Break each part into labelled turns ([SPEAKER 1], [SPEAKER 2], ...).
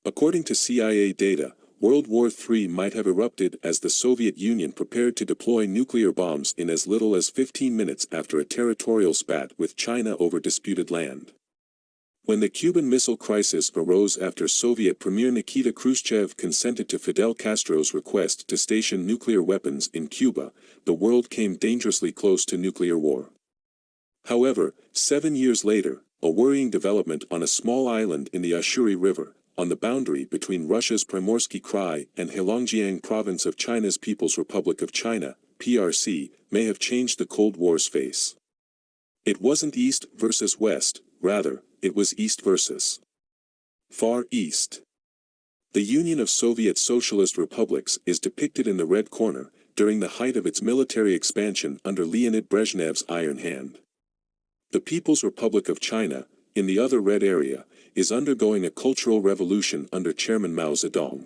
[SPEAKER 1] According to CIA data, World War III might have erupted as the Soviet Union prepared to deploy nuclear bombs in as little as 15 minutes after a territorial spat with China over disputed land. When the Cuban Missile Crisis arose after Soviet Premier Nikita Khrushchev consented to Fidel Castro's request to station nuclear weapons in Cuba, the world came dangerously close to nuclear war. However, 7 years later, a worrying development on a small island in the Ussuri River, on the boundary between Russia's Primorsky Krai and Heilongjiang province of China's People's Republic of China, PRC, may have changed the Cold War's face. It wasn't East versus West, rather, it was East versus Far East. The Union of Soviet Socialist Republics is depicted in the red corner, during the height of its military expansion under Leonid Brezhnev's iron hand. The People's Republic of China, in the other red area, is undergoing a cultural revolution under Chairman Mao Zedong.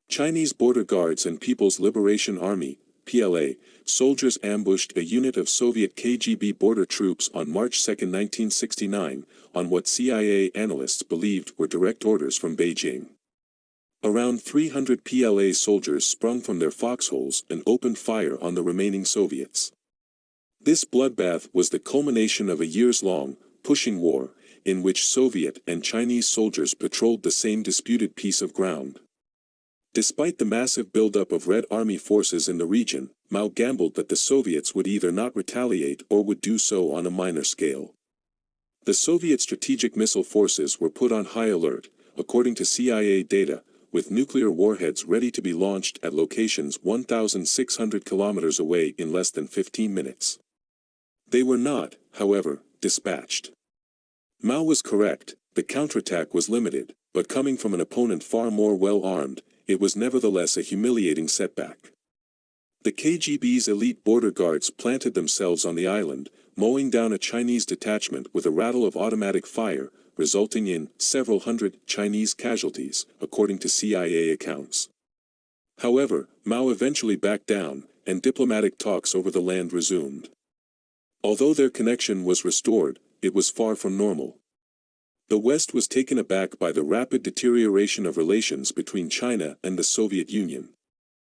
[SPEAKER 1] Chinese border guards and People's Liberation Army, PLA, soldiers ambushed a unit of Soviet KGB border troops on March 2, 1969, on what CIA analysts believed were direct orders from Beijing. Around 300 PLA soldiers sprung from their foxholes and opened fire on the remaining Soviets. This bloodbath was the culmination of a years-long, pushing war, in which Soviet and Chinese soldiers patrolled the same disputed piece of ground. Despite the massive buildup of Red Army forces in the region, Mao gambled that the Soviets would either not retaliate or would do so on a minor scale. The Soviet strategic missile forces were put on high alert, according to CIA data, with nuclear warheads ready to be launched at locations 1,600 kilometers away in less than 15 minutes. They were not, however, dispatched. Mao was correct, the counterattack was limited, but coming from an opponent far more well-armed, it was nevertheless a humiliating setback. The KGB's elite border guards planted themselves on the island, mowing down a Chinese detachment with a rattle of automatic fire, resulting in several hundred Chinese casualties, according to CIA accounts. However, Mao eventually backed down, and diplomatic talks over the land resumed. Although their connection was restored, it was far from normal. The West was taken aback by the rapid deterioration of relations between China and the Soviet Union.